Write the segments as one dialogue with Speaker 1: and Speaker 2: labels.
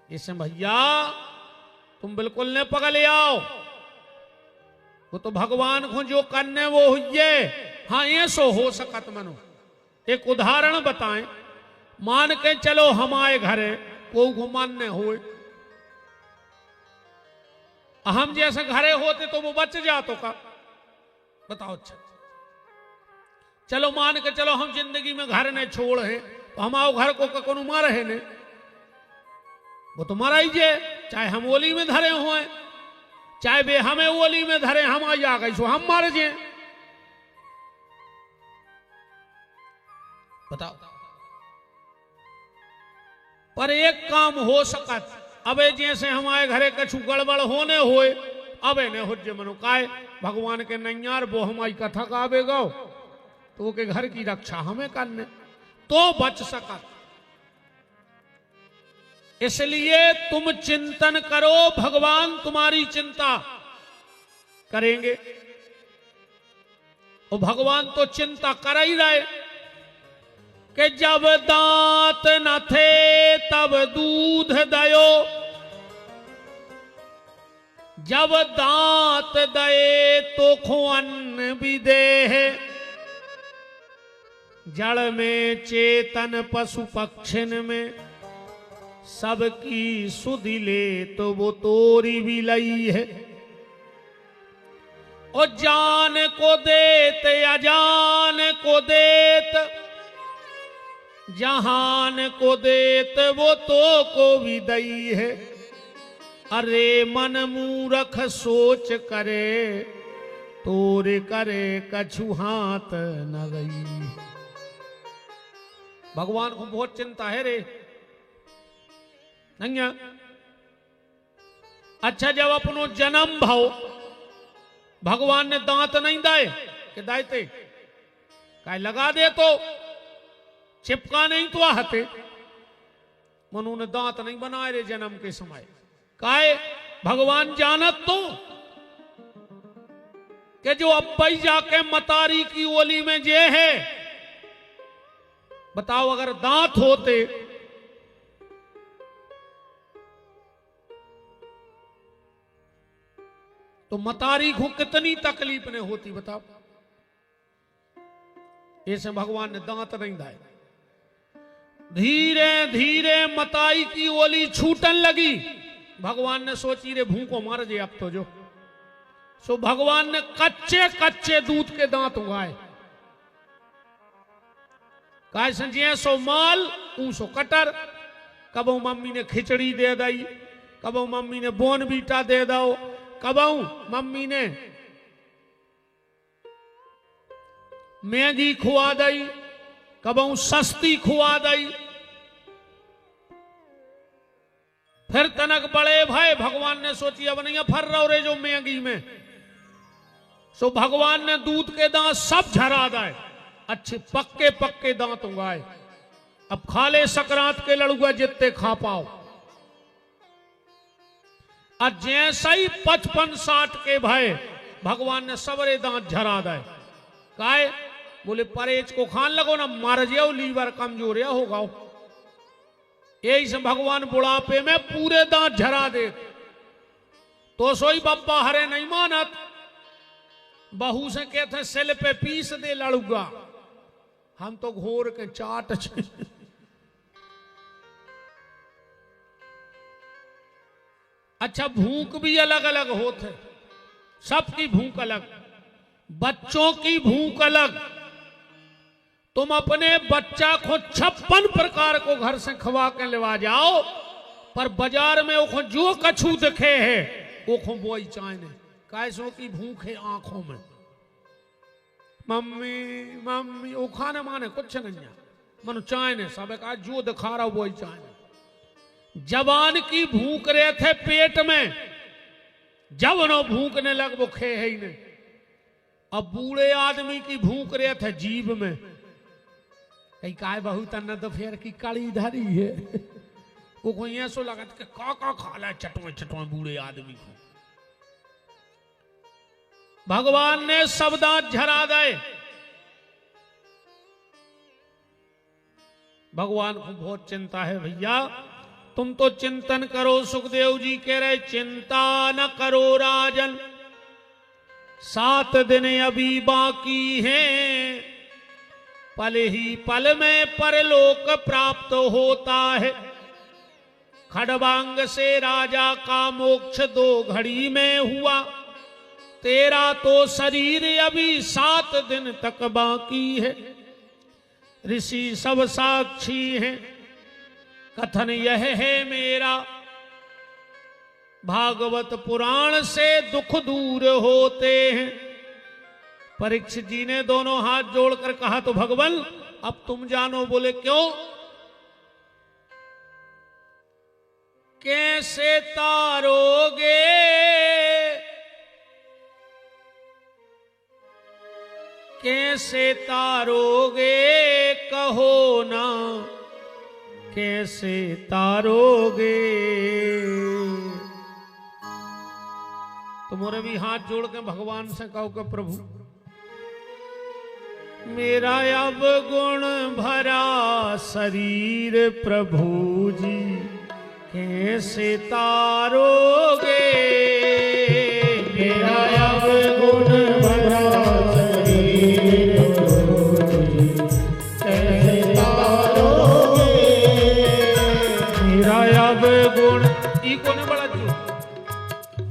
Speaker 1: इसे भैया तुम बिल्कुल ने पकड़ आओ, वो तो भगवान को जो करने वो हुए। हाँ ये सो हो सकत मनो। एक उदाहरण बताएं, मान के चलो हमारे घरे को घुमाने हुए, हम जैसे घरे होते तो वो बच जातो का, बताओ। अच्छा चलो मान के चलो हम जिंदगी में घर ने छोड़ है, तो हमारे घर को कौन मारे है ने, वो तो मरा ही जे, चाहे हम ओली में धरे हुए, चाहे बे हमें ओली में धरे, हम आ गई सो हम मार जे, बताओ। पर एक काम हो सकत, अबे जैसे हमारे घरे कछु गड़बड़ होने होए, अबे ने हुज्जे मनो काय भगवान के नैयार वो हमारी कथा का आवे गो, तो वो के घर की रक्षा हमें करने तो बच सकत। इसलिए तुम चिंतन करो, भगवान तुम्हारी चिंता करेंगे। और भगवान तो चिंता कर ही रहे कि जब दांत न थे तब दूध दयो, जब दांत दए तो खो अन्न भी दे, जड़ में चेतन पशु पक्षिन में सबकी सुधि ले, तो वो तोरी भी लई है। और जान को देत अजान को देत, जहान को देत वो तो को भी दई है। अरे मन मूरख सोच करे, तोरे करे कछु हाथ न गई। भगवान को बहुत चिंता है रे नंगा। अच्छा जब अपनो जन्म भाव भगवान ने दांत नहीं दाए कि दायते काय लगा दे तो चिपका नहीं तो आहते, मनु ने दांत नहीं बनाए रे जन्म के समय। काय भगवान जानत तो कि जो अब भाई जाके मतारी की ओली में जे है, बताओ अगर दांत होते तो मतारी को कितनी तकलीफ ने होती, बताओ। ऐसे भगवान ने दांत नहीं दाए। धीरे धीरे मताई की ओली छूटन लगी। भगवान ने सोची रे भूख को मार जे अब तो जो, सो भगवान ने कच्चे कच्चे दूध के दांत उगाए। काय संजिए सो माल ऊसो कटर, कबो मम्मी ने खिचड़ी दे दई, कबो मम्मी ने बोनबीटा दे दो, कबो मम्मी ने मैगी खुआ दई, कबो सस्ती खुआ दई। फिर तनक बड़े भाई भगवान ने सोची अब नहीं फर रहो रे जो मैगी में, सो भगवान ने दूध के दांत सब झरा दाए, अच्छे पक्के पक्के दांत उगाए। अब खा ले सकरात के लड़ुआ जितने खा पाओ। और जैसा ही 55-60 के भय भगवान ने सबरे दांत झरा दाए। काय बोले परहेज को खान लगो ना मर जाओ, लीवर कमजोर या होगा। यही से भगवान बुढ़ापे में पूरे दांत झरा दे। तो सोई बब्बा हरे नहीं मानत, बहू से कहते सेल पे पीस दे लड़ुआ, हम तो घोर के चाट अच्छा भूख भी अलग अलग होते, सबकी भूख अलग, बच्चों की भूख अलग। तुम अपने बच्चा को 56 प्रकार को घर से खवा के लेवा जाओ, पर बाजार में वो जो कछु दिखे है वो वो ही चाहने। कैसों की भूख है आंखों में, मम्मी मम्मी वो खाने माने कुछ नहीं है, मनु चाहने सब का जो दिखा रहा वो ही चाहने। जवान की भूख रहे थे पेट में, जब नो भूखने लग वो खे है ही नहीं। अब बूढ़े आदमी की भूख रहे थे जीभ में, कहीं काय बहुत न दोपहर की कड़ी धरी है वो कोई ऐसो लगा कि का खा ला चटवे चटवे बूढ़े आदमी को। भगवान ने सब दांत झरा दे। भगवान को बहुत चिंता है भैया, तुम तो चिंतन करो। सुखदेव जी कह रहे चिंता न करो राजन, 7 दिन अभी बाकी हैं, पल ही पल में परलोक प्राप्त होता है। खड़बांग से राजा का मोक्ष 2 घड़ी में हुआ, तेरा तो शरीर अभी 7 दिन तक बाकी है। ऋषि सब साक्षी हैं, कथन यह है मेरा, भागवत पुराण से दुख दूर होते हैं। परीक्षित जी ने दोनों हाथ जोड़कर कहा तो भगवान अब तुम जानो। बोले क्यों? कैसे तारोगे कैसे तारोगे कहो ना, कैसे तारोगे। तुम्हारे भी हाथ जोड़ के भगवान से कहो कि प्रभु मेरा अब गुण भरा शरीर प्रभु जी कैसे तारोगे। मेरा अब गुण भरा शरीर प्रभु जी कैसे तारोगे। मेरा अब गुण ई कोने बड़ा जो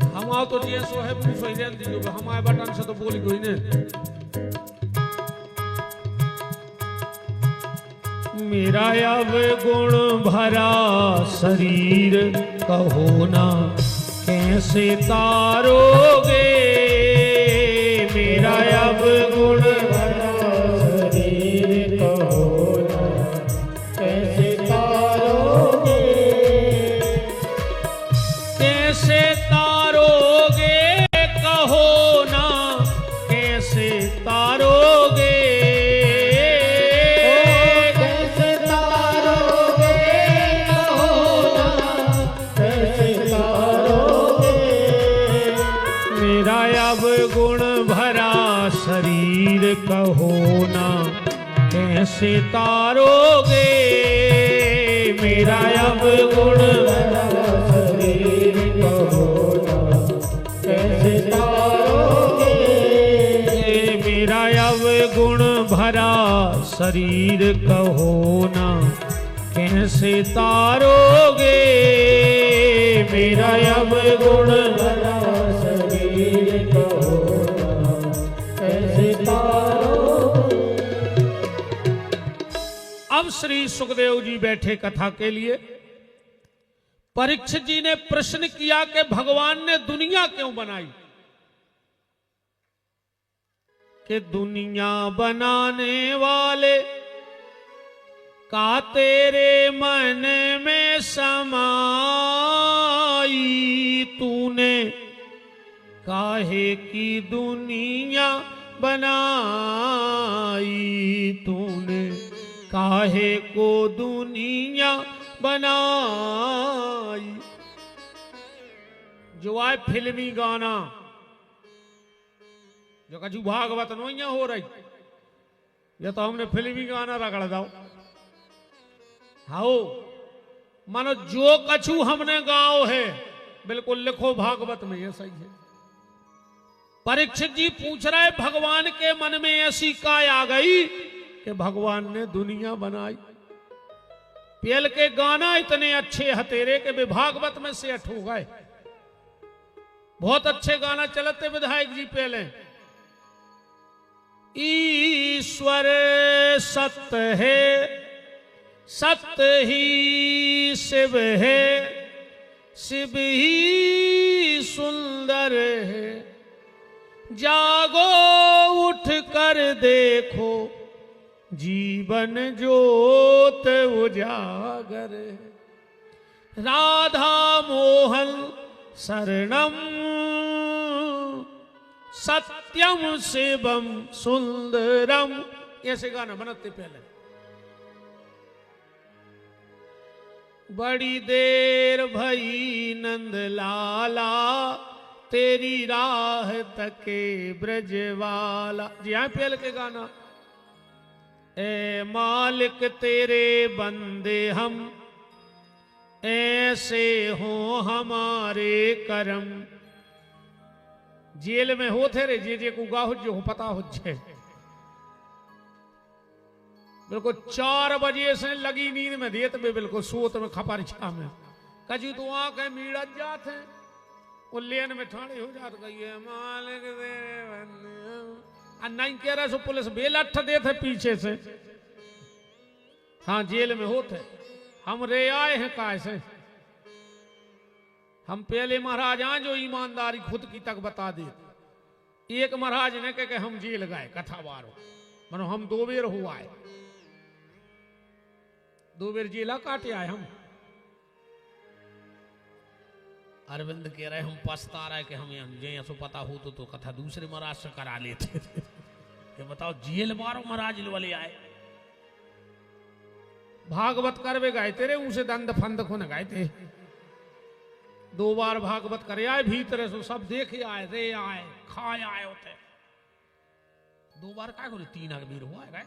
Speaker 1: हम आओ तो जी सो है पूछो ही जान दीजिए हम आए बटन से तो बोली कोई ने। मेरा अब गुण भरा शरीर कहो ना कैसे तारोगे। मेरा अब गुण भरा शरीर कहो ना कैसे तारोगे। कैसे तारोगे कहो ना कैसे तारोगे। गुण भरा शरीर कहो ना कैसे तारोगे। मेरा अब गुण भरा शरीर कहो ना कैसे तारोगे। मेरा अब गुण भरा शरीर कहो ना कैसे तारोगे। मेरा अब गुण भरा शरीर कहो ना कैसे तारोगे। अब श्री सुखदेव जी बैठे कथा के लिए। परीक्षित जी ने प्रश्न किया कि भगवान ने दुनिया क्यों बनाई। कि दुनिया बनाने वाले का तेरे मन में समाई। तूने काहे की दुनिया बनाई। तूने काहे को दुनिया बनाई। जो आए फिल्मी गाना जो कछु भागवत नोइया हो रही ये तो हमने फिल्मी गाना रगड़ दो। हाओ मानो जो कछु हमने गाओ है बिल्कुल लिखो भागवत में, ये सही है। परीक्षित जी पूछ रहे भगवान के मन में ऐसी काय आ गई कि भगवान ने दुनिया बनाई। पेल के गाना इतने अच्छे हतेरे के वे भागवत में से अठ हो गए। बहुत अच्छे गाना चलते विधायक जी पहले। ईश्वर सत्य है सत्य ही शिव है शिव ही सुंदर है। जागो उठ कर देखो जीवन ज्योत उजागर है। राधा मोहन शरणम सत्यम शिवम सुंदरम, ऐसे गाना बनाते पहले। बड़ी देर भई नंद लाला तेरी राह तके ब्रजवाला। जी हाँ पहले के गाना। ए मालिक तेरे बंदे हम ऐसे हो हमारे कर्म। जेल में होते रे जे को गाह जो पता हो जाए। बिल्कुल 4 बजे से लगी नींद में देत में बिल्कुल सोत में खपर छा में कजू तो आंख है मीड़ जाते हैं वो लेन में ठाणे हो जात गई है मालिक दे नहीं कह रहा सो पुलिस बेलठ देते पीछे से। हाँ जेल में होते हम रे आए हैं काय से। हम पहले महाराज आए जो ईमानदारी खुद की तक बता दे। एक महाराज ने कह के हम जेल गए कथा बारो मनो हम 2 बेर हुआ है 2 बेर जेला काटे आए हम। अरविंद कह रहे हम पछता रहे कि हम जो पता हो तो कथा दूसरे महाराज से करा लेते कि बताओ जेल मारो महाराज वाले आए। भागवत करवे गए तेरे उनसे दंड फंद को न गए थे 2 बार भागवत करे आए भीतर सो सब देखे आए रे आए खाए आए होते 2 बार क्या करे 3 अगबीर हुआ है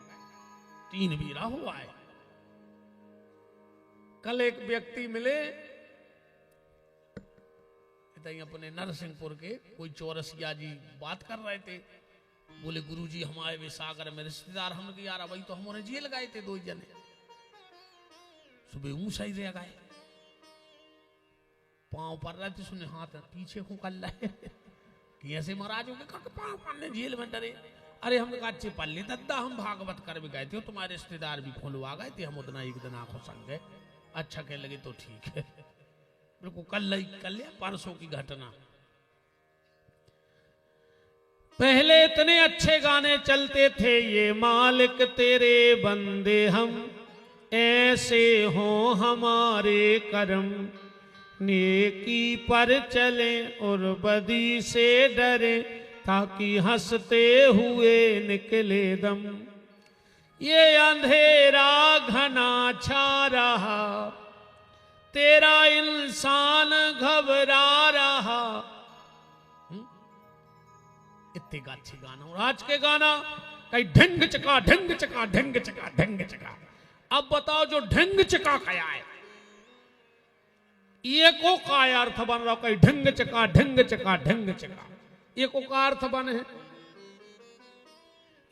Speaker 1: 3 बीरा हुआ है। कल एक व्यक्ति मिले अपने नरसिंहपुर के कोई चौरसिया जी बात कर रहे थे। बोले गुरुजी हमारे वे सागर में रिश्तेदार हम यार वही तो हमारे जेल गए थे 2 जने। सुबह ऊंचा ही रह गए पांव पर रहे थे सुने हाथ पीछे को कर रहे कि ऐसे महाराज हो गए पांव पड़ने जेल में डरे। अरे हमने कहा अच्छे पल्ले दद्दा हम भागवत कर भी गए थे तुम्हारे रिश्तेदार भी खुलवा गए थे हम उतना एक दिन आंखों संग गए। अच्छा कह लगे तो ठीक है बिल्कुल कल परसों की घटना। पहले इतने अच्छे गाने चलते थे ये मालिक तेरे बंदे हम ऐसे हो हमारे कर्म नेकी पर चले और बदी से डरे ताकि हंसते हुए निकले दम। ये अंधेरा घना छा रहा तेरा इंसान घबरा रहा। इतने अच्छे गाना और आज के गाना कहीं ढंग चका ढंग चका ढंग चका ढंग चका। अब बताओ जो ढंग चका क्या है ये को का अर्थ बन रहा कहीं ढंग चका ढंग चका ढंग चका ये को का अर्थ बने है।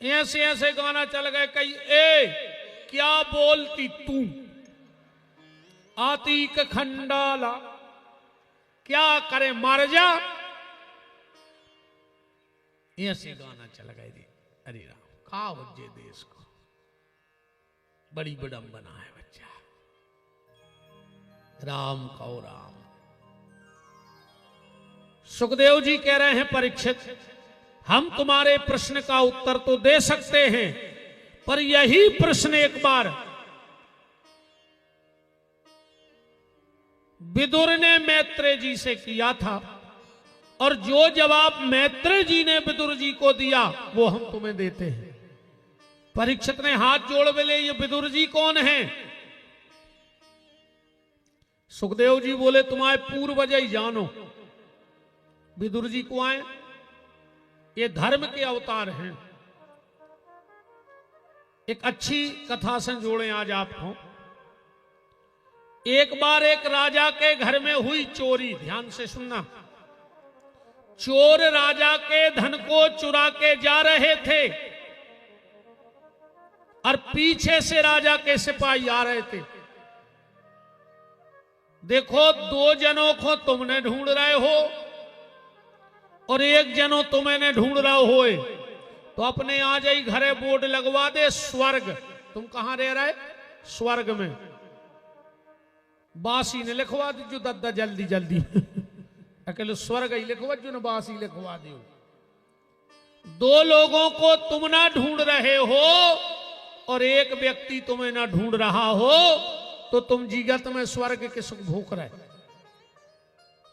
Speaker 1: ऐसे ऐसे गाना चल गए कहीं ए क्या बोलती तू आती के खंडाला क्या करे मर जा। ऐसे गाना चल गए थे। अरे राम खा वज्जे देश को बड़ी विडंबना है बच्चा राम कहो राम। सुखदेव जी कह रहे हैं परीक्षित हम तुम्हारे प्रश्न का उत्तर तो दे सकते हैं पर यही प्रश्न एक बार विदुर ने मैत्रेय जी से किया था और जो जवाब मैत्रेय जी ने विदुर जी को दिया वो हम तुम्हें देते हैं। परीक्षित ने हाथ जोड़ बोले ये विदुर जी कौन है। सुखदेव जी बोले तुम्हारे पूर्वज ही जानो। विदुर जी को आए ये धर्म के अवतार हैं। एक अच्छी कथा से जोड़े आज आपको। एक बार एक राजा के घर में हुई चोरी। ध्यान से सुनना। चोर राजा के धन को चुरा के जा रहे थे और पीछे से राजा के सिपाही आ रहे थे। देखो 2 जनों को तुमने ढूंढ रहे हो और 1 जनों तुम्हें ढूंढ रहे हो तो अपने आ जाई घरे बोर्ड लगवा दे स्वर्ग। तुम कहां रह रहे स्वर्ग में। बासी ने लिखवा दी जो दद्दा जल्दी जल्दी अकेले स्वर्ग ही लिखवा जो न बासी लिखवा दियो। 2 लोगों को तुम ना ढूंढ रहे हो और 1 व्यक्ति तुम्हें ना ढूंढ रहा हो तो तुम जीगत में स्वर्ग के सुख भूख रहे।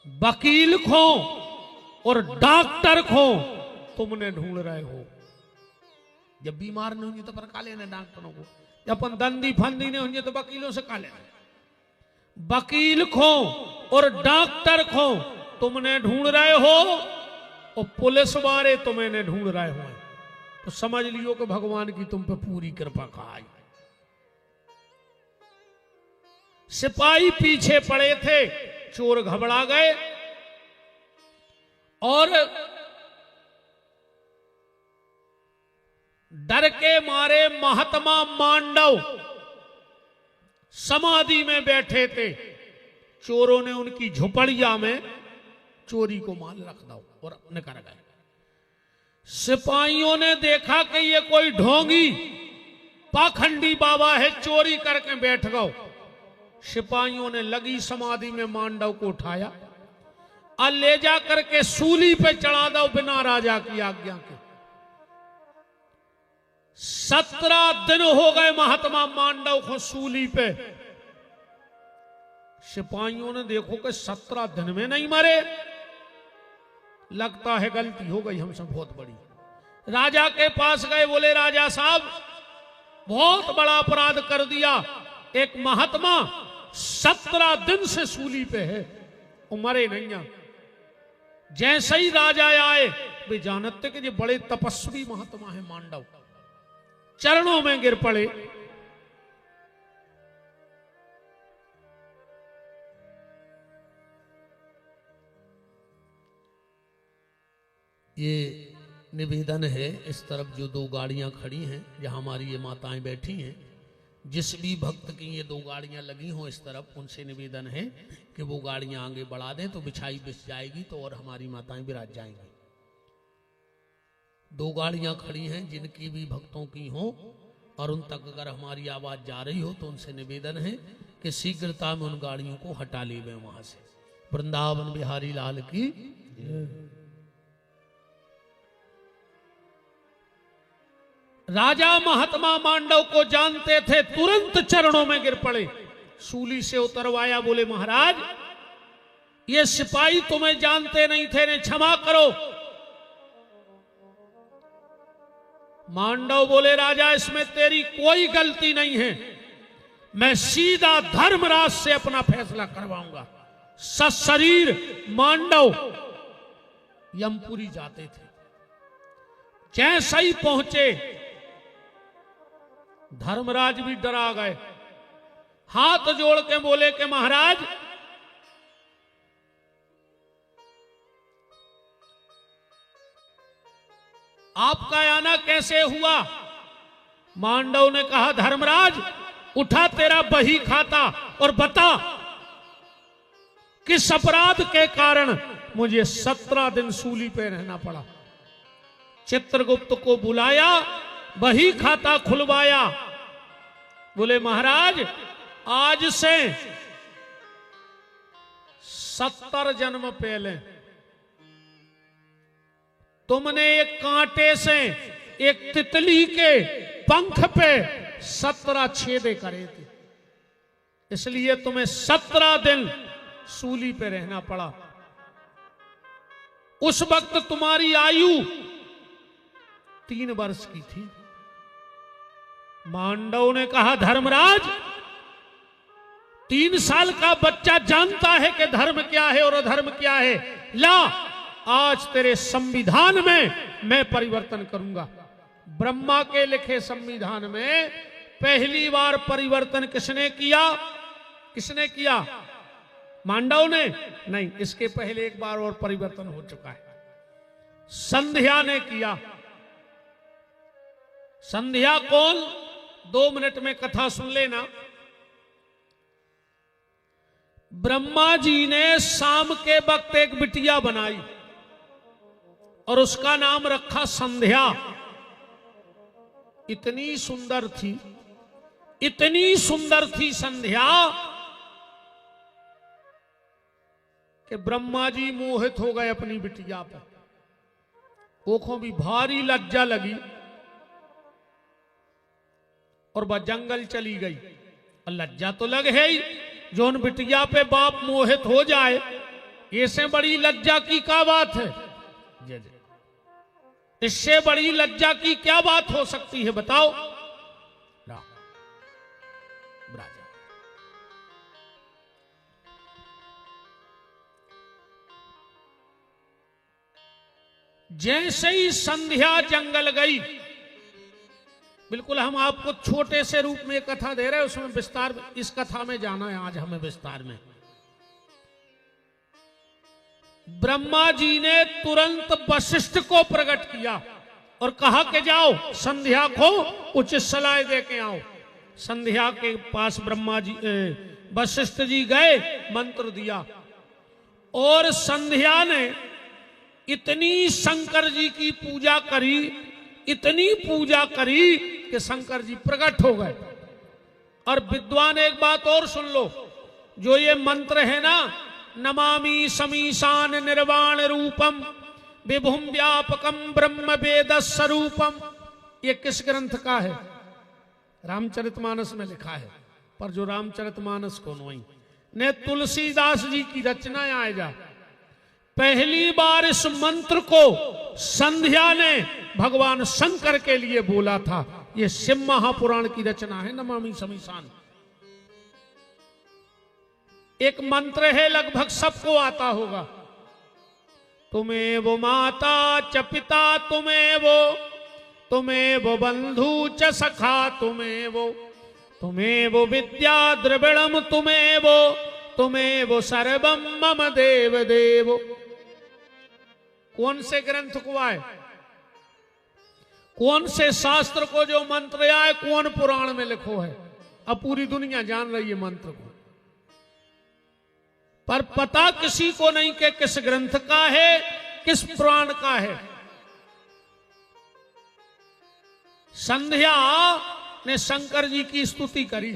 Speaker 1: वकील खो और डॉक्टर खो तुमने ढूंढ रहे हो। जब बीमार नहीं होंगे तो पर का लेना डॉक्टरों को। जब अपन दंदी फंदी नहीं होंगे तो वकीलों से का लेना। वकील खो और डॉक्टर खो तुमने ढूंढ रहे हो और पुलिस वाले तुम्हें ढूंढ रहे हो तो समझ लियो कि भगवान की तुम पे पूरी कृपा का आई। सिपाही पीछे पड़े थे, चोर घबरा गए और डर के मारे महात्मा मांडव समाधि में बैठे थे। चोरों ने उनकी झुपड़िया में चोरी को माल रख दो और निकल गए। सिपाहियों ने देखा कि ये कोई ढोंगी पाखंडी बाबा है, चोरी करके बैठ गए। सिपाहियों ने लगी समाधि में मांडव को उठाया और ले जा करके सूली पे चढ़ा दो बिना राजा की आज्ञा के। 17 दिन हो गए महात्मा मांडव को सूली पे। सिपाहियों ने देखो कि 17 दिन में नहीं मरे, लगता है गलती हो गई हमसे बहुत बड़ी। राजा के पास गए, बोले राजा साहब बहुत बड़ा अपराध कर दिया, एक महात्मा 17 दिन से सूली पे है, वो मरे नहीं। जैसे ही राजा आए, वे जानते कि ये बड़े तपस्वी महात्मा है मांडव, चरणों में गिर पड़े। ये निवेदन है, इस तरफ जो 2 गाड़ियां खड़ी हैं, जहां हमारी ये माताएं बैठी हैं, जिस भी भक्त की ये 2 गाड़ियां लगी हों इस तरफ, उनसे निवेदन है कि वो गाड़ियां आगे बढ़ा दें तो बिछाई बिछ जाएगी तो और हमारी माताएं विराज जाएंगी। 2 गाड़ियां खड़ी हैं, जिनकी भी भक्तों की हो और उन तक अगर हमारी आवाज जा रही हो तो उनसे निवेदन है कि शीघ्रता में उन गाड़ियों को हटा ले वहां से। वृंदावन बिहारी लाल की। राजा महात्मा मांडव को जानते थे, तुरंत चरणों में गिर पड़े, सूली से उतरवाया। बोले महाराज ये सिपाही तुम्हें जानते नहीं थे, ने क्षमा करो। मांडव बोले राजा इसमें तेरी कोई गलती नहीं है, मैं सीधा धर्मराज से अपना फैसला करवाऊंगा। सशरीर मांडव यमपुरी जाते थे। जैसे ही पहुंचे धर्मराज भी डरा गए, हाथ जोड़ के बोले कि महाराज आपका आना कैसे हुआ? मांडव ने कहा धर्मराज उठा तेरा बही खाता और बता किस अपराध के कारण मुझे 17 दिन सूली पे रहना पड़ा। चित्रगुप्त को बुलाया, बही खाता खुलवाया। बोले महाराज आज से 70 जन्म पहले तुमने एक कांटे से एक तितली के पंख पे 17 छेदे करे थे, इसलिए तुम्हें 17 दिन सूली पे रहना पड़ा। उस वक्त तुम्हारी आयु 3 वर्ष की थी। मांडव ने कहा धर्मराज 3 साल का बच्चा जानता है कि धर्म क्या है और अधर्म क्या है। ला आज तेरे संविधान में मैं परिवर्तन करूंगा। ब्रह्मा के लिखे संविधान में पहली बार परिवर्तन किसने किया? किसने किया? मांडव ने नहीं, इसके पहले एक बार और परिवर्तन हो चुका है, संध्या ने किया। संध्या कौन? 2 मिनट में कथा सुन लेना। ब्रह्मा जी ने शाम के वक्त एक बिटिया बनाई और उसका नाम रखा संध्या। इतनी सुंदर थी, इतनी सुंदर थी संध्या कि ब्रह्मा जी मोहित हो गए अपनी बिटिया पर। ओखों भी भारी लज्जा लगी और वह जंगल चली गई। और लज्जा तो लग है ही, जो उन बिटिया पे बाप मोहित हो जाए, ऐसे बड़ी लज्जा की क्या बात है? इससे बड़ी लज्जा की क्या बात हो सकती है बताओ? जैसे ही संध्या जंगल गई, बिल्कुल हम आपको छोटे से रूप में कथा दे रहे हैं, उसमें विस्तार, इस कथा में जाना है आज हमें विस्तार में। ब्रह्मा जी ने तुरंत वशिष्ठ को प्रकट किया और कहा कि जाओ संध्या को उचित सलाह दे के आओ। संध्या के पास ब्रह्मा जी वशिष्ठ जी गए, मंत्र दिया और संध्या ने इतनी शंकर जी की पूजा करी, इतनी पूजा करी कि शंकर जी प्रकट हो गए। और विद्वान एक बात और सुन लो, जो ये मंत्र है ना, नमामि समीशान निर्वाण रूपम विभुम व्यापकम ब्रह्म वेद स्वरूपम, ये किस ग्रंथ का है? रामचरितमानस में लिखा है, पर जो रामचरितमानस को नहीं ने तुलसीदास जी की रचना आए जा। पहली बार इस मंत्र को संध्या ने भगवान शंकर के लिए बोला था। ये शिव महापुराण की रचना है, नमामि समीशान। एक मंत्र है, लगभग सबको आता होगा, तुम्हें वो माता च पिता, तुम्हें वो बंधु च सखा, तुम्हें वो विद्या द्रविणम, तुम्हें वो सर्वम मम देव देव। कौन से ग्रंथ को आए, कौन से शास्त्र को जो मंत्र आए, कौन पुराण में लिखो है? अब पूरी दुनिया जान रही है मंत्र को, पर पता किसी को नहीं कि किस ग्रंथ का है, किस पुराण का है। संध्या ने शंकर जी की स्तुति करी,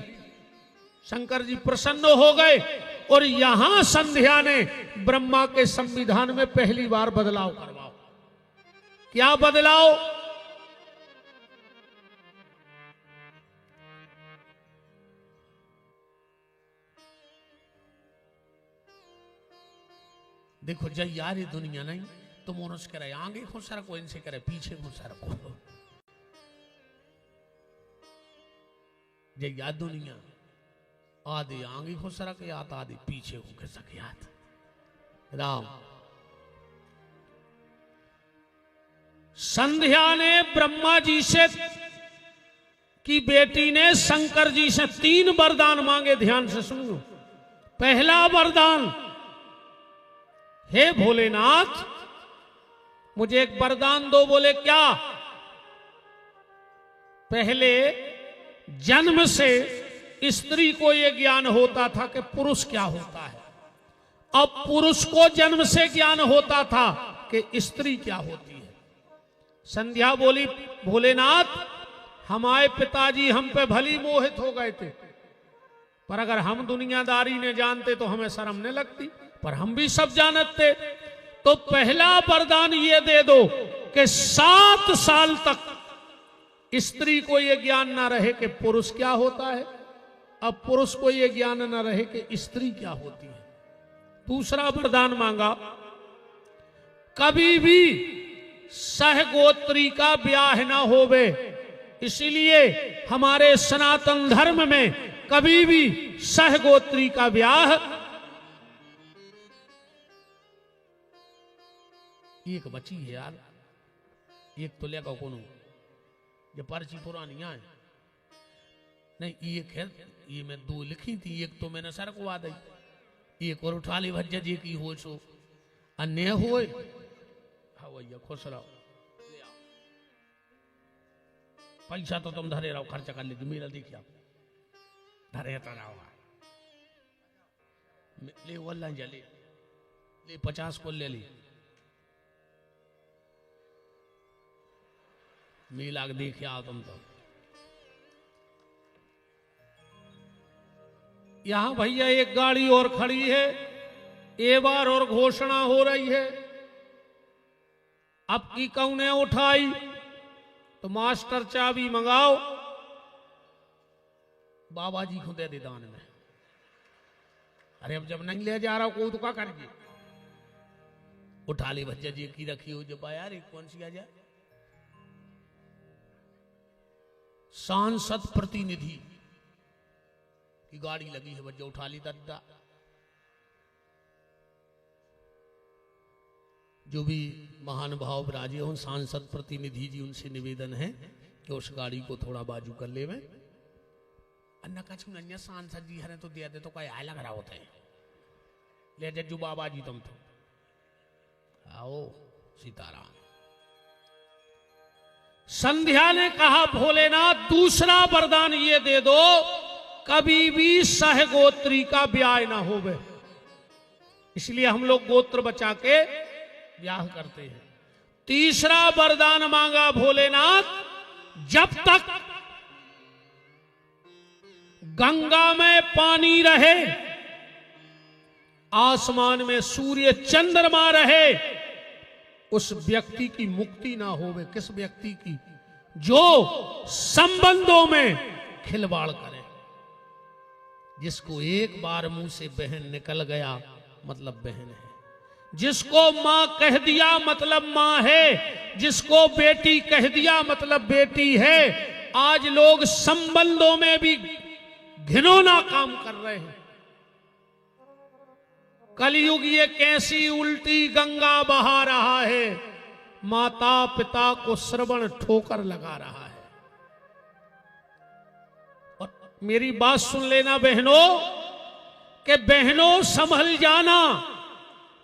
Speaker 1: शंकर जी प्रसन्न हो गए और यहां संध्या ने ब्रह्मा के संविधान में पहली बार बदलाव करवाओ। क्या बदलाव? देखो जय यार, ये दुनिया नहीं तो मनुष्य करे आगे खुश रखो, इनसे करे पीछे खुश रखो। जय याद दुनिया आदि आगे खुश रखे याद, आदि पीछे हो के सके याद। राम संध्या ने ब्रह्मा जी से की बेटी ने शंकर जी से 3 वरदान मांगे। ध्यान से सुनो। पहला वरदान, हे भोलेनाथ मुझे एक वरदान दो। बोले क्या? पहले जन्म से स्त्री को यह ज्ञान होता था कि पुरुष क्या होता है, अब पुरुष को जन्म से ज्ञान होता था कि स्त्री क्या होती है। संध्या बोली, भोलेनाथ हमारे पिताजी हम पे भली मोहित हो गए थे, पर अगर हम दुनियादारी ने जानते तो हमें शर्म नहीं लगती, पर हम भी सब जानते। तो पहला वरदान ये दे दो कि 7 साल तक स्त्री को यह ज्ञान ना रहे कि पुरुष क्या होता है, अब पुरुष को यह ज्ञान ना रहे कि स्त्री क्या होती है। दूसरा वरदान मांगा, कभी भी सहगोत्री का ब्याह ना होवे, इसीलिए हमारे सनातन धर्म में कभी भी सहगोत्री का ब्याह। एक बची है यार, एक तो लेगा कोनो ये पर्ची पुरानी है नहीं, एक है ये मैं 2 लिखी थी, एक तो मैंने सर को आ दी, एक और उठा ली भज्जा जी की हो सो अन्य हो। हाँ भैया खुश रहो, ले आओ पैसा तो तुम धरे रहो, खर्चा कर लीजिए, मेरा देखिए धरे तो रहो, ले वल्ला जले ले 50 को ले ली, मेला देखे आओ तुम तो। यहां भैया एक गाड़ी और खड़ी है, एक बार और घोषणा हो रही है, अब की कौने उठाई तो मास्टर चाबी मंगाओ, बाबा जी को दे दे दान में। अरे अब जब नहीं ले जा रहा को तो क्या करेंगे, उठा ले भज्जा जी की रखी हो जब यार, एक कौन सी आ जाए, सांसद प्रतिनिधि की गाड़ी लगी है, बच्चा उठा ली दद्दा। जो भी महानुभाव विराजे हों सांसद प्रतिनिधि जी, उनसे निवेदन है कि उस गाड़ी को थोड़ा बाजू कर ले में अन्ना का अन्य सांसद जी हरे तो दिया दे तो कोई आय लग रहा होता है ले जज्जू बाबा जी तुम तो आओ सीताराम। संध्या ने कहा भोलेनाथ दूसरा वरदान ये दे दो कभी भी सहगोत्री का ब्याह ना होवे, इसलिए हम लोग गोत्र बचा के ब्याह करते हैं। तीसरा वरदान मांगा भोलेनाथ जब तक गंगा में पानी रहे, आसमान में सूर्य चंद्रमा रहे, उस व्यक्ति की मुक्ति ना होवे। किस व्यक्ति की? जो संबंधों में खिलवाड़ करे, जिसको एक बार मुंह से बहन निकल गया मतलब बहन है, जिसको मां कह दिया मतलब मां है, जिसको बेटी कह दिया मतलब बेटी है। आज लोग संबंधों में भी घिनौना काम कर रहे हैं। कलयुग ये कैसी उल्टी गंगा बहा रहा है, माता पिता को श्रवण ठोकर लगा रहा है। और मेरी बात सुन लेना बहनों, कि बहनों संभल जाना,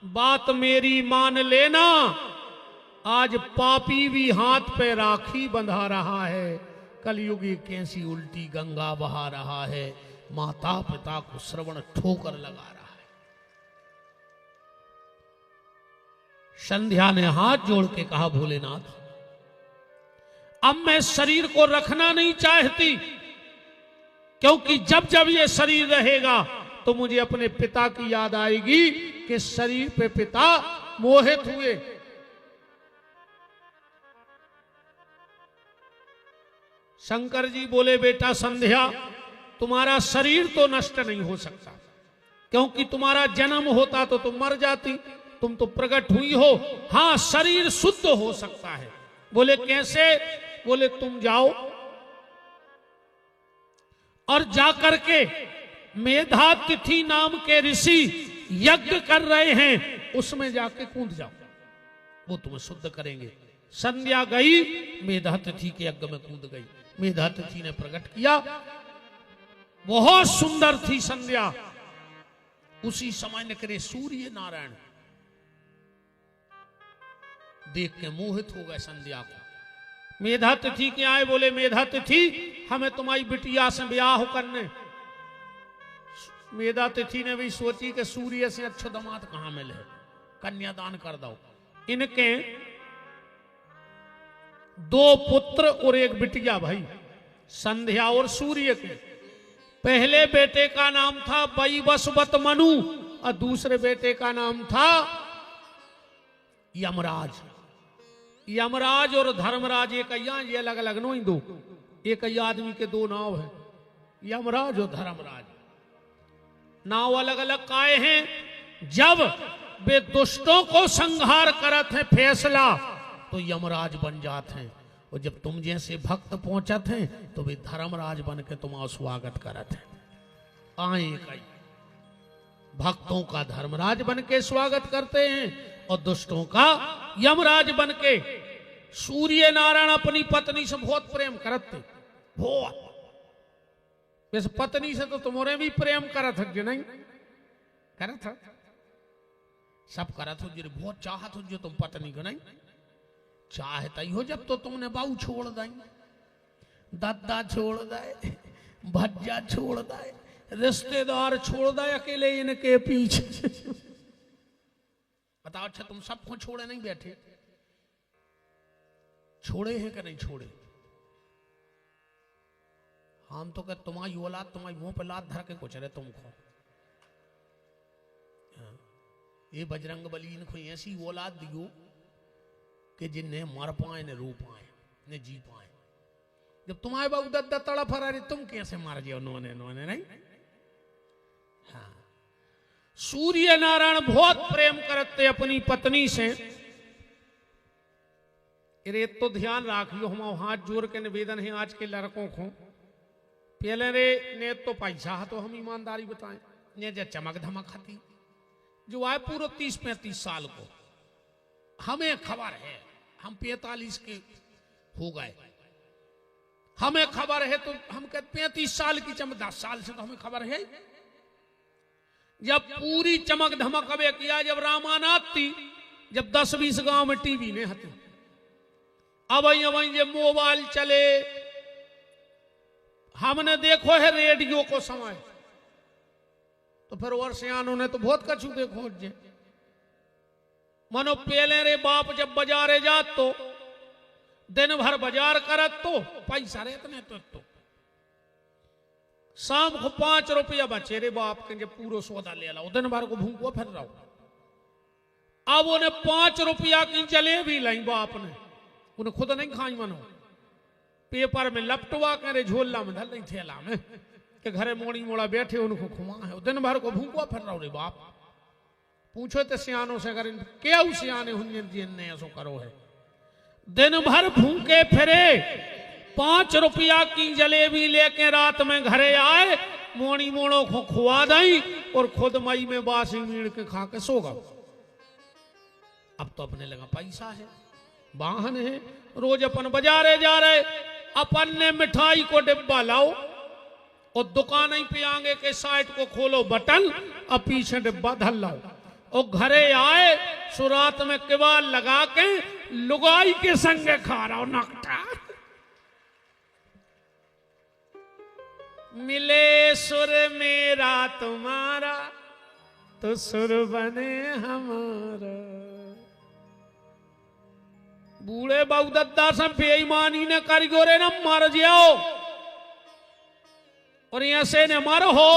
Speaker 1: बात मेरी मान लेना। आज पापी भी हाथ पे राखी बंधा रहा है, कलयुग एक कैसी उल्टी गंगा बहा रहा है, माता पिता को श्रवण ठोकर लगा रहा है। संध्या ने हाथ जोड़ के कहा भोलेनाथ अब मैं शरीर को रखना नहीं चाहती, क्योंकि जब जब ये शरीर रहेगा तो मुझे अपने पिता की याद आएगी कि शरीर पे पिता मोहित हुए। शंकर जी बोले बेटा संध्या तुम्हारा शरीर तो नष्ट नहीं हो सकता, क्योंकि तुम्हारा जन्म होता तो तुम मर जाती, तुम तो प्रकट हुई हो। हां शरीर शुद्ध हो सकता है। बोले कैसे? बोले तुम जाओ और जाकर के मेधातिथि नाम के ऋषि यज्ञ कर रहे हैं, उसमें जाके कूद जाओ, वो तुम्हें शुद्ध करेंगे। संध्या गई, मेधातिथि के यज्ञ में कूद गई। मेधातिथि ने प्रकट किया, बहुत सुंदर थी संध्या। उसी समय निकले सूर्य नारायण, देख के मोहित हो गए संध्या को। मेधातिथि के आए, बोले मेधातिथि हमें तुम्हारी बिटिया से ब्याह करने। मेधातिथि ने भी सोची कि सूर्य से अच्छा दामाद कहां मिले, कन्यादान कर दो। इनके 2 पुत्र और 1 बिटिया भाई, संध्या और सूर्य के। पहले बेटे का नाम था वैवस्वत मनु और दूसरे बेटे का नाम था यमराज। यमराज और धर्मराज एक ये अलग अलग नहीं, दो एक आदमी के 2 नाव है, यमराज और धर्मराज। नाव अलग अलग काए हैं। जब वे दुष्टों को संहार करत हैं फैसला, तो यमराज बन जाते हैं, और जब तुम जैसे भक्त पहुंचत हैं तो वे धर्मराज बन के तुम्हारा स्वागत करत हैं। आए कई भक्तों का धर्मराज बन के स्वागत करते हैं और दुष्टों का यमराज बन के। सूर्य नारायण अपनी पत्नी से बहुत प्रेम करते, बहुत। वैसे पत्नी से तो तुम्हारे भी प्रेम करत है नहीं? करत है, सब करत हो, जो बहुत चाहत हो, जो तुम पत्नी को नहीं चाहता ही हो। जब तो तुमने बाऊ छोड़ दाई, दादा छोड़ दाए, भज्जा छोड़ दाए, रिश्तेदार छोड़ दाए, अकेले इनके पीछे। बताओ अच्छा तुम सबको छोड़े नहीं बैठे? छोड़े हैं कि नहीं छोड़े? हम तो कहते तुम्हारी औलाद तुम्हारी मुंह पे लात धर के कुछ रहे तुमको। ये बजरंग बली इनको ऐसी औलाद दियो कि जिन्हें मर पाए न रो पाए न जी पाए। जब तुम्हारे बाबू दद्दा तड़फ रहे तुम कैसे मार जाओ? उन्होंने नहीं। हाँ, सूर्य नारायण बहुत प्रेम करते अपनी पत्नी से। रे तो ध्यान राखियो, हम हाथ जोड़ के निवेदन है आज के लड़कों को, पहले रे ने तो पैसा तो हम ईमानदारी बताएं, ने जो चमक धमक आती जो आए पूरे 30-35 साल को, हमें खबर है हम 45 के हो गए। हमें खबर है तो हम कहते 35 साल की चमक, 10 साल से तो हमें खबर है। जब पूरी चमक धमक अबे किया जब रामानाथ थी, जब 10-20 गांव में टीवी ने हती, अब जब मोबाइल चले, हमने देखो है रेडियो को समय, तो फिर वर्षियानों ने तो बहुत कछु देखो जे। मनो पहले रे बाप जब बाजारे जात तो दिन भर बाजार करत तो पैसा रहते तो शाम को 5 रुपया बचे रे बाप के जब पूरा सौदा ले लाओ, दिन भर को भूखो फिर रहो। अब उन्हें 5 रुपया की जलेबी लाई बाप ने, उन्हें खुद नहीं खाई, मनो पेपर में लपटवा करे झोला में धर नहीं थैला में के घरे मोड़ी मोड़ा बैठे उनको खुआ है, दिन भर को भूखो फिर रहो रे बाप। पूछो तो सियानों से, अगर क्या सियाने हुए ऐसो करो है, दिन भर भूखे फिरे, 5 रुपया की जलेबी लेके रात में घरे आए, मोड़ी मोड़ों को खुआ दई और खुद मई में बासी मीड़ के खा के सो गए। अब तो अपने लगा पैसा है, वाहन है, रोज अपन बाजारे जा रहे, अपन ने मिठाई को डिब्बा लाओ और दुकान ही पे आगे के साइड को खोलो बटन और पीछे डिब्बा धर लाओ और घरे आए, सुरात में किवाड़ लगा के लुगाई के संगे खा रहा हो नकटा। मिले सुर मेरा तुम्हारा तो सुर बने हमारा। बूढ़े बाबू दद्दा से बेईमानी ने कारीगरे न मर जाओ और ऐसे ने मर हो,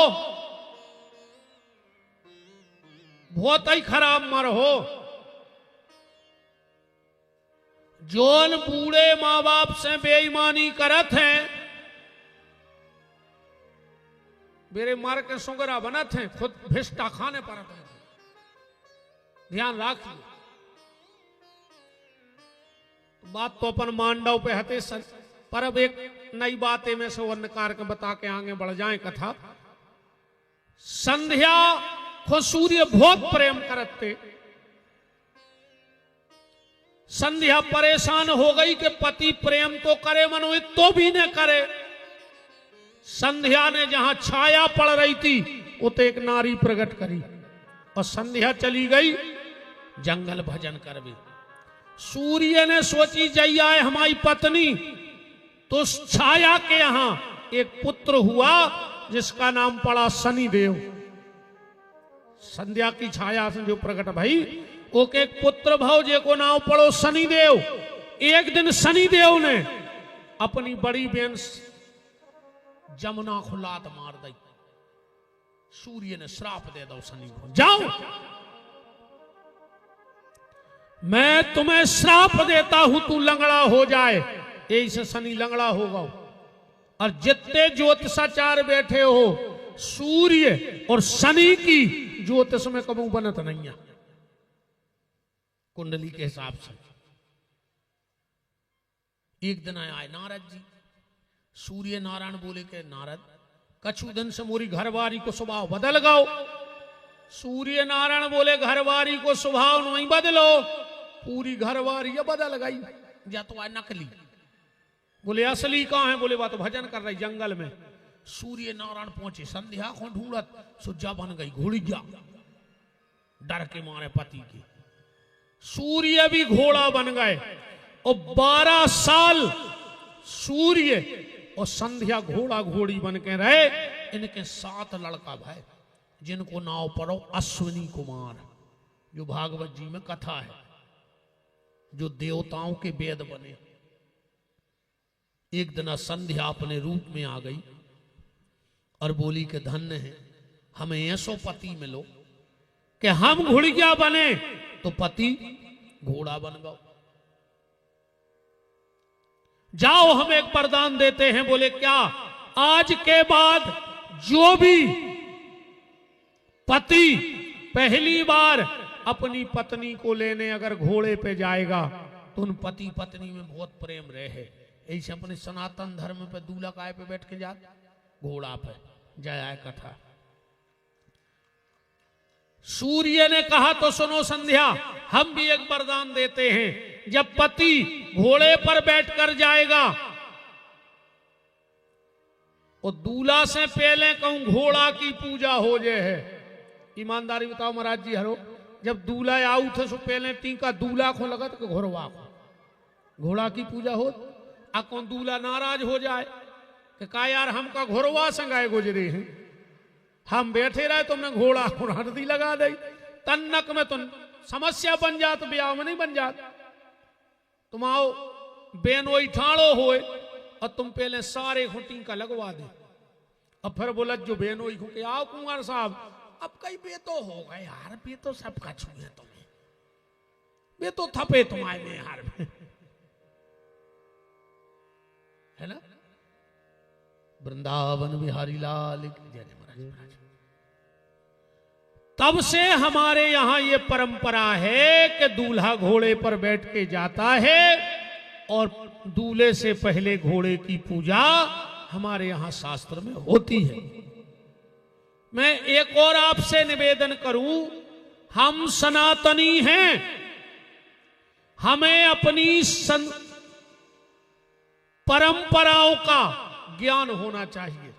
Speaker 1: बहुत ही खराब मर हो। जोन बूढ़े माँ बाप से बेईमानी करत हैं, मेरे मार के सुगरा बनत हैं, खुद भिष्टा खाने पर हैं। ध्यान रखिए, बात तो अपन मांडव पे हते सर, पर अब एक नई बात में से वर्णकार के बता के आगे बढ़ जाए कथा। संध्या को सूर्य बहुत प्रेम करते, संध्या परेशान हो गई कि पति प्रेम तो करे मनोहित तो भी न करे। संध्या ने जहां छाया पड़ रही थी उते एक नारी प्रकट करी और संध्या चली गई जंगल भजन करवे। सूर्य ने सोची जैया है हमारी पत्नी, तो उस छाया के यहां एक पुत्र हुआ जिसका नाम पड़ा शनिदेव। संध्या की छाया से जो प्रकट भई ओके एक पुत्र भाव जे को नाम पड़ो शनिदेव। एक दिन शनिदेव ने अपनी बड़ी बहन जमुना को लात मार दी। सूर्य ने श्राप दे दो शनि को, जाओ मैं तुम्हें श्राप देता हूं तू लंगड़ा हो जाए। ऐसे शनि लंगड़ा होगा और जितने ज्योतिषाचार्य बैठे हो सूर्य और शनि की ज्योतिष में कबू बनत नहीं है कुंडली के हिसाब से। एक दिन आए नारद जी, सूर्य नारायण बोले के नारद कछु दिन से मोरी घरवारी को स्वभाव बदल गओ। सूर्य नारायण बोले घरवारी को स्वभाव नहीं बदलो, पूरी घरवारी बदल गई, या तो आ नकली। बोले असली कहां है? बोले बात तो भजन कर रही जंगल में। सूर्य नारायण पहुंचे, संध्या को ढूंढत सुज्जा बन गई, घोड़ी गया डर के मारे पति की। सूर्य भी घोड़ा बन गए और 12 साल सूर्य और संध्या घोड़ा घोड़ी बन के रहे। इनके 7 लड़का भाई जिनको नाव पड़ो अश्विनी कुमार, जो भागवत जी में कथा है, जो देवताओं के वेद बने। एक दिन संध्या अपने रूप में आ गई और बोली कि धन्य है हमें ऐसो पति मिलो कि हम घोड़िया बने तो पति घोड़ा बन गओ। जाओ हम एक वरदान देते हैं। बोले क्या? आज के बाद जो भी पति पहली बार अपनी पत्नी को लेने अगर घोड़े पे जाएगा तो उन पति पत्नी में बहुत प्रेम रहे। ऐसे अपने सनातन धर्म पे दूल्हा काय पे बैठ के जाते, घोड़ा पे जया कथा। सूर्य ने कहा तो सुनो संध्या, हम भी एक वरदान देते हैं। जब पति घोड़े पर बैठकर जाएगा और दूल्हा से पहले कहूं घोड़ा की पूजा हो जाए है। ईमानदारी बताओ महाराज जी हरो, जब दूल्हा आऊ थे सो पहले टीका दूल्हा को लगत कि घोड़वा को घोड़ा की पूजा हो। आ कौन दूल्हा नाराज हो जाए कि का यार हमका घोड़वा संगाए गुजरे हैं, हम बैठे रहे तुमने घोड़ा को हरदी लगा दी, तन्नक में तो समस्या बन जात, ब्याह में नहीं बन जात। तुम आओ बेन वही ठाड़ो होए और तुम पहले सारे को टीका लगवा दे, अब फिर बोला जो बेन वही को आओ कुंवर साहब अब कई बे तो हो गए यार, बे तो सबका छुए तुम्हें, बे तो थपे तुम्हारे में यार है ना। वृंदावन बिहारी लाल की जय महाराज। तब से हमारे यहां ये परंपरा है कि दूल्हा घोड़े पर बैठ के जाता है और दूल्हे से पहले घोड़े की पूजा हमारे यहां शास्त्र में होती है। मैं एक और आपसे निवेदन करूं, हम सनातनी हैं, हमें अपनी परंपराओं का ज्ञान होना चाहिए,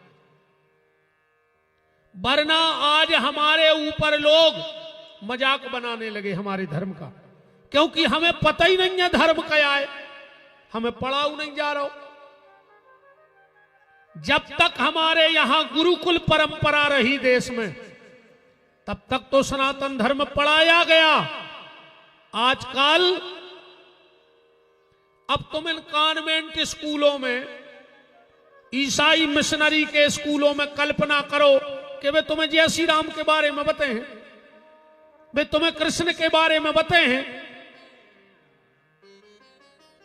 Speaker 1: वरना आज हमारे ऊपर लोग मजाक बनाने लगे हमारे धर्म का, क्योंकि हमें पता ही नहीं है धर्म क्या है, हमें पढ़ाऊ नहीं जा रहा। जब तक हमारे यहां गुरुकुल परंपरा रही देश में, तब तक तो सनातन धर्म पढ़ाया गया। आजकल अब तुम इन कॉन्वेंट स्कूलों में, ईसाई मिशनरी के स्कूलों में कल्पना करो कि वे तुम्हें जय श्री राम के बारे में बताए हैं, वे तुम्हें कृष्ण के बारे में बताए हैं,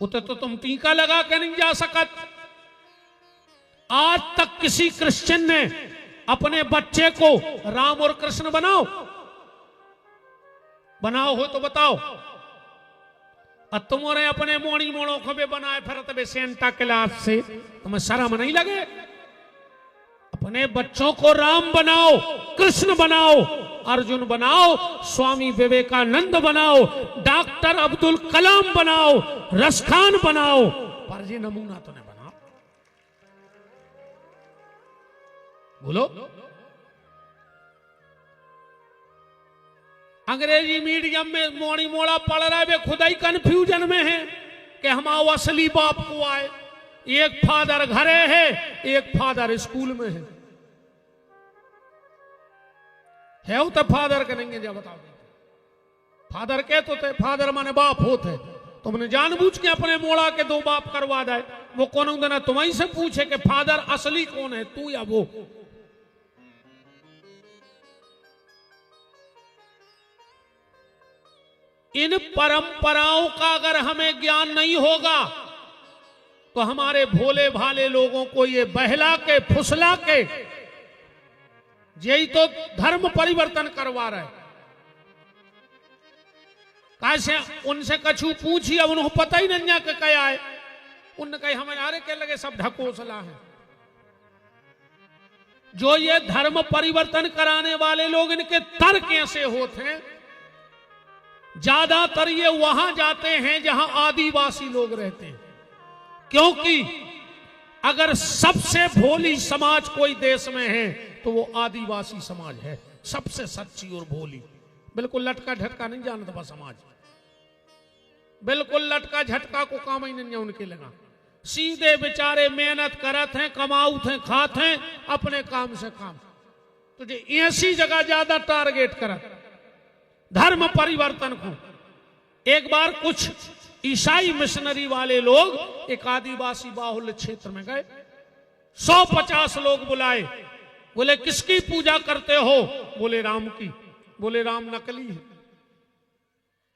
Speaker 1: उते तो तुम टीका लगा के नहीं जा सकत। आज तक किसी क्रिश्चियन ने अपने बच्चे को राम और कृष्ण बनाओ हो तो बताओ। और तुम्हारे अपने मोड़ी मोड़ों को भी बनाए फिर तबे सेंटा क्लास से, तुम्हें शर्म नहीं लगे? अपने बच्चों को राम बनाओ, कृष्ण बनाओ, अर्जुन बनाओ, स्वामी विवेकानंद बनाओ, डॉक्टर अब्दुल कलाम बनाओ, रसखान बनाओ, पर ये नमूना तो नहीं बनाओ। बोलो, अंग्रेजी मीडियम में मोड़ी मोड़ा पढ़ रहा है, वे खुदा ही कंफ्यूजन में है कि हम असली बाप को आए। एक फादर घरे है, एक फादर स्कूल में है तो फादर के नहीं है, जब बताओ फादर के तो थे, फादर माने बाप होते, तुमने जानबूझ के अपने मोड़ा के दो बाप करवा दे। वो कौन देना तुम्हारी से पूछे कि फादर असली कौन है, तू या वो? इन परंपराओं का अगर हमें ज्ञान नहीं होगा तो हमारे भोले भाले लोगों को ये बहला के फुसला के यही तो धर्म परिवर्तन करवा रहे। कैसे उनसे कछु पूछी, अब उनको पता ही नहीं कि क्या है, उनने कही हमारे के लगे सब ढकोसला है। जो ये धर्म परिवर्तन कराने वाले लोग, इनके तर्क ऐसे होते हैं, ज्यादातर ये वहां जाते हैं जहां आदिवासी लोग रहते हैं, क्योंकि अगर सबसे भोली समाज कोई देश में है तो वो आदिवासी समाज है, सबसे सच्ची और भोली। बिल्कुल लटका झटका नहीं जानता बस समाज, बिल्कुल लटका झटका को काम ही नहीं है उनके लगा। सीधे बेचारे मेहनत करत हैं, कमाउत हैं, खात हैं, अपने काम से काम। तो ऐसी जगह ज्यादा टारगेट करत धर्म परिवर्तन को। एक बार कुछ ईसाई मिशनरी वाले लोग एक आदिवासी बाहुल्य क्षेत्र में गए, 150 लोग बुलाए, बोले किसकी पूजा करते हो? बोले राम की। बोले राम नकली है।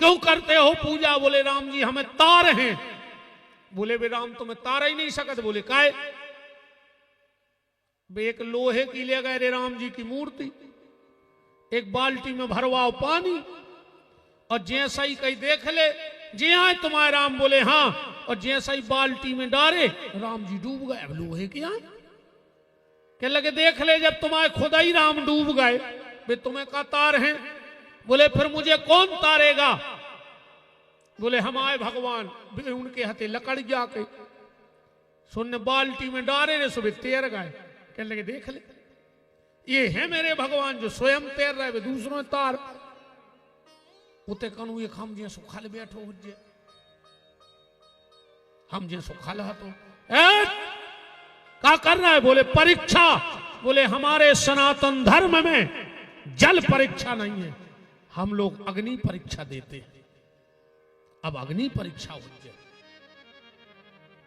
Speaker 1: क्यों करते हो पूजा? बोले राम जी हमें तार हैं। बोले वे राम तुम्हें तार ही नहीं सकत। बोले काय? वे एक लोहे की ले गए रे राम जी की मूर्ति, एक बाल्टी में भरवाओ पानी, और जैसा ही कहीं देख ले जी हाँ तुम्हारे राम। बोले हाँ, और जैसा ही बाल्टी में डाले राम जी डूब गए। अब लोहे की आए क्या लगे देख ले, जब तुम्हारे खुदा ही राम डूब गए, वे तुम्हें का तार हैं? बोले फिर मुझे कौन तारेगा? बोले हमारे भगवान। उनके हाथे लकड़ जाके सुनने बाल्टी में डाले रे सुबह तैर गए। कहने लगे देख ले, ये है मेरे भगवान जो स्वयं तैर रहे वे दूसरों तार उते कनु ये हम जे सुखाल बैठो हुजे हम जे सुखाल तो क्या कर रहा है? बोले परीक्षा। बोले हमारे सनातन धर्म में जल परीक्षा नहीं है, हम लोग अग्नि परीक्षा देते हैं। अब अग्नि परीक्षा हो जाए,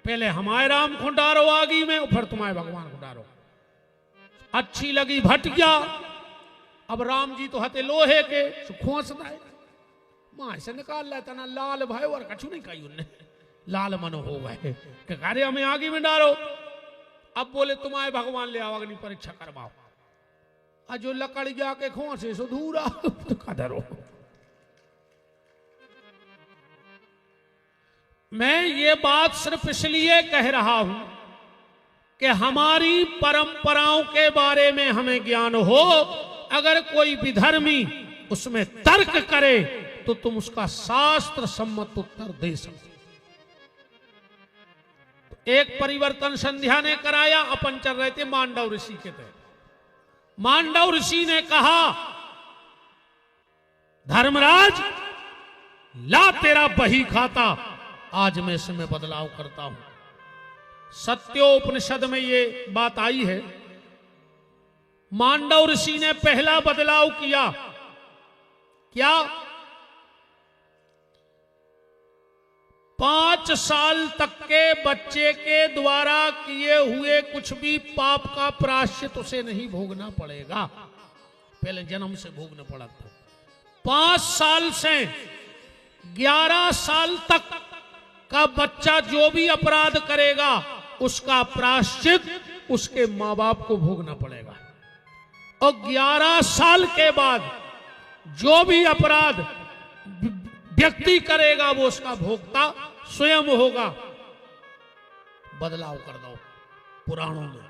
Speaker 1: पहले हमारे राम को डारो आगी में, फिर तुम्हारे भगवान को डारो। अच्छी लगी भटिया, अब राम जी तो हते लोहे के खोसता है, मां से निकाल लेता ना लाल भाई और कछु नहीं कही उनने, लाल मन हो गए कि अरे हमें आगे में डालो। अब बोले तुम्हारे भगवान ले आओ अग्नि परीक्षा करवाओ। आज जो लकड़ जाके खोसे सो धूरा तो कदरो। मैं ये बात सिर्फ इसलिए कह रहा हूं कि हमारी परंपराओं के बारे में हमें ज्ञान हो। अगर कोई विधर्मी उसमें तर्क करे तो तुम उसका शास्त्र सम्मत उत्तर दे सकते। एक परिवर्तन संध्या ने कराया, अपन चल रहे थे मांडव ऋषि के तहत। मांडव ऋषि ने कहा धर्मराज ला तेरा बही खाता, आज मैं इसमें बदलाव करता हूं। सत्योपनिषद में ये बात आई है। मांडव ऋषि ने पहला बदलाव किया, क्या? 5 साल तक के बच्चे के द्वारा किए हुए कुछ भी पाप का प्रायश्चित उसे नहीं भोगना पड़ेगा, पहले जन्म से भोगना पड़ा था। 5 साल से 11 साल तक का बच्चा जो भी अपराध करेगा उसका प्रायश्चित उसके मां बाप को भोगना पड़ेगा, और 11 साल के बाद जो भी अपराध व्यक्ति करेगा वो उसका भोक्ता स्वयं होगा। बदलाव कर दो पुराणों में।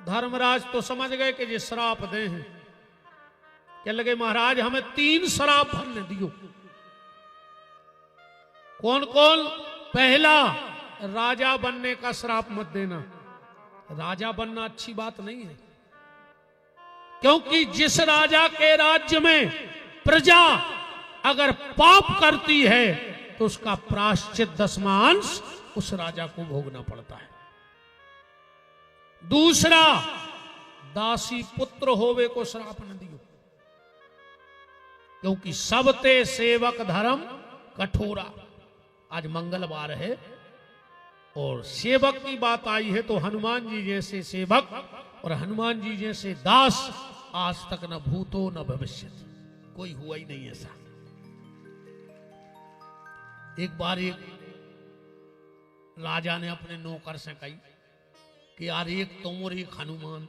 Speaker 1: धर्मराज तो समझ गए कि ये श्राप दे हैं। क्या लगे महाराज हमें 3 श्राप भरने दियो। कौन कौन? पहला, राजा बनने का श्राप मत देना। राजा बनना अच्छी बात नहीं है, क्योंकि जिस राजा के राज्य में प्रजा अगर पाप करती है तो उसका प्रायश्चित 10वां उस राजा को भोगना पड़ता है। दूसरा, दासी पुत्र होवे को श्राप न दियो, क्योंकि सबते सेवक धर्म कठोरा। आज मंगलवार है और सेवक की बात आई है, तो हनुमान जी जैसे सेवक और हनुमान जी जैसे दास आज तक न भूतो न भविष्य कोई हुआ ही नहीं ऐसा। एक बार एक राजा ने अपने नौकर से कही कि यार एक तुम और एक हनुमान,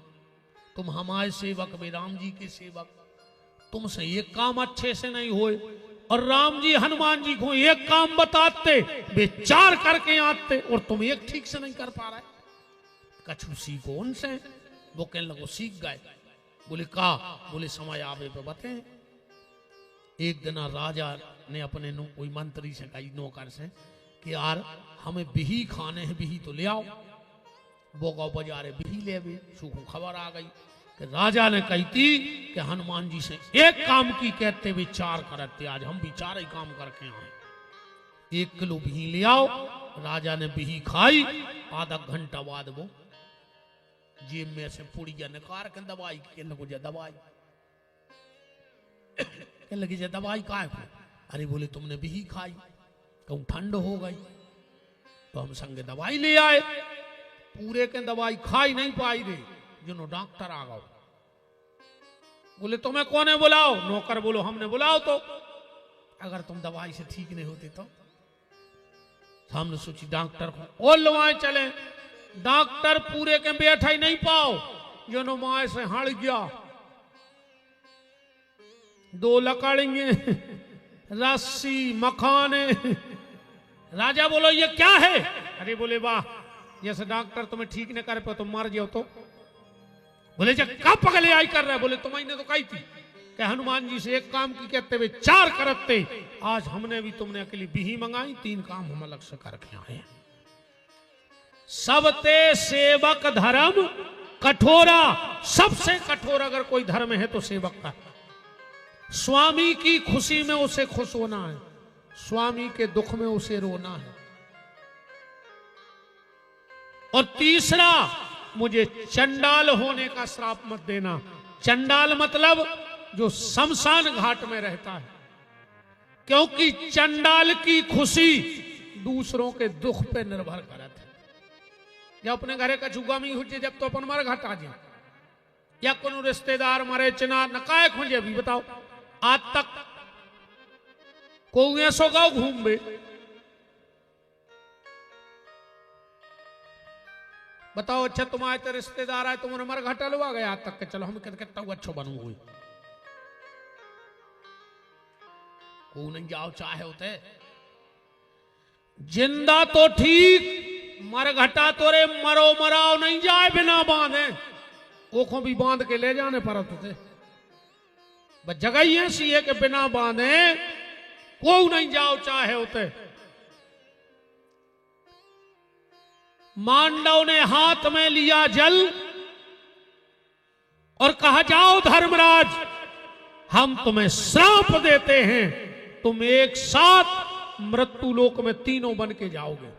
Speaker 1: तुम हमारे सेवक में राम जी के सेवक, तुमसे एक काम अच्छे से नहीं हुए, और राम जी हनुमान जी को एक काम बताते वे 4 करके आते, और तुम एक ठीक से नहीं कर पा रहे। कछु सीखो उनसे। वो कहने लगो सीख गए। बोले का? बोले समय आवे पे बते। एक दिन राजा ने अपने कोई मंत्री से कही नौकर से कि यार हमें बिही खाने हैं, बिही तो ले आओ। वो गाँव बाजारे बिही ले आवे। सूखो खबर आ गई कि राजा ने कही थी कि हनुमान जी से एक काम की कहते हुए 4 करते, आज हम भी 4 ही काम करके आए। 1 किलो बिही ले आओ। राजा ने बिही खाई। आधा घंटा बाद वो जेब में से पुड़िया निकाल के दवाई के लगो जा दवाई के लगी जा दवाई का है। अरे बोले तुमने बिही खाई, कहूं ठंड हो गई, तो हम संगे दवाई ले आए। पूरे के दवाई खाई नहीं पाई रे, जिनो डॉक्टर आ गए। बोले तुम्हें कौन है बुलाओ? नौकर बोलो हमने बुलाओ। तो अगर तुम दवाई से ठीक नहीं होते तो हमने सोची डॉक्टर को और लवाए चले। डॉक्टर पूरे के बैठा ही नहीं पाओ, जिनो माए से हड़ गया। 2 लकड़ियां, रस्सी, मखाने। राजा बोलो ये क्या है? अरे बोले वाह, जैसे डॉक्टर तुम्हें ठीक नहीं कर पाओ तुम मर जाओ। तो बोले जब कब पगले आई कर रहा है? बोले तुम्हें तो कही थी कि हनुमान जी से एक काम की कहते हुए 4 करते। आज हमने भी तुमने अकेली बिही मंगाई, 3 काम हम अलग से करके आए। सबते सेवक धर्म कठोरा, सबसे कठोर अगर कोई धर्म है तो सेवक का। स्वामी की खुशी में उसे खुश होना है, स्वामी के दुख में उसे रोना है। और तीसरा, मुझे चंडाल होने का श्राप मत देना। चंडाल मतलब जो शमशान घाट में रहता है, क्योंकि चंडाल की खुशी दूसरों के दुख पे निर्भर करत है। जब अपने घरे का चुगा में हुए जब तो अपन मर घाट आ जाए, या कोनो रिश्तेदार मरे चिना नकाय खोजे। अभी बताओ, आज तक को ऐसो गाँव घूम बे, बताओ अच्छा तुम्हारे तो रिश्तेदार आए, तुमने मर घाटा लुआ गया आज तक के, चलो हम कितना अच्छो बनू हुई को नहीं जाओ चाहे होते। जिंदा तो ठीक, मर घटा तो रे मरो मराओ नहीं जाए बिना बांधे, ओखों भी बांध के ले जाने पर थे। बस जगह ही ऐसी है कि बिना बांधे को नहीं जाओ चाहे होते। मांडव ने हाथ में लिया जल और कहा, जाओ धर्मराज, हम तुम्हें श्राप देते हैं, तुम एक साथ मृत्यु लोक में तीनों बन के जाओगे।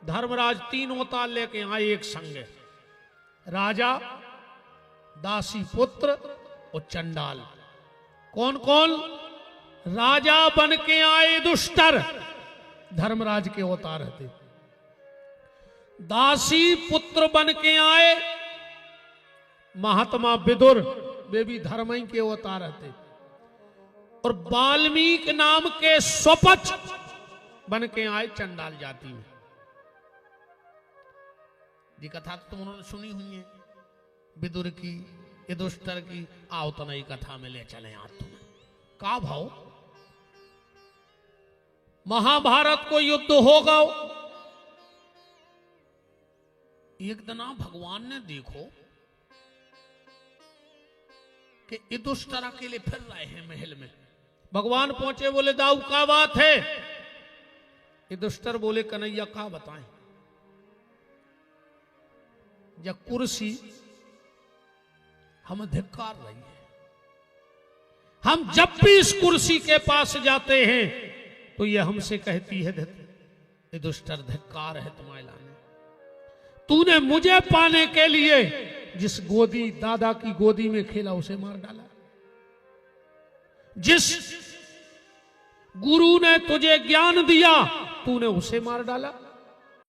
Speaker 1: धर्मराज तीनों ताल लेके आए एक संगे, राजा, दासी पुत्र और चंडाल। कौन कौन? राजा बन के आए दुष्टर, धर्मराज के अवतार थे। दासी पुत्र बन के आए महात्मा विदुर, वे भी धर्म ही के अवतार थे। और वाल्मीकि नाम के स्वपच बन के आए चंडाल जाति में। ये कथा तो तुमने सुनी हुई है, विदुर की, युधिष्ठिर की। आओ तो नई कथा में ले चले आज तुम्हें। का भाव, महाभारत को युद्ध होगा, एक दिन भगवान ने देखो कि युधिष्ठिर अकेले फिर रहे हैं महल में। भगवान पहुंचे, बोले दाऊ का बात है? युधिष्ठिर बोले, कन्हैया का बताएं, जब कुर्सी हम धिक्कार रही है, हम जब भी इस कुर्सी के पास जाते हैं तो ये हमसे कहती है, युधिष्ठिर धिक्कार है तुम्हारे लाने, तूने मुझे पाने के लिए जिस गोदी, दादा की गोदी में खेला उसे मार डाला, जिस गुरु ने तुझे ज्ञान दिया तूने उसे मार डाला,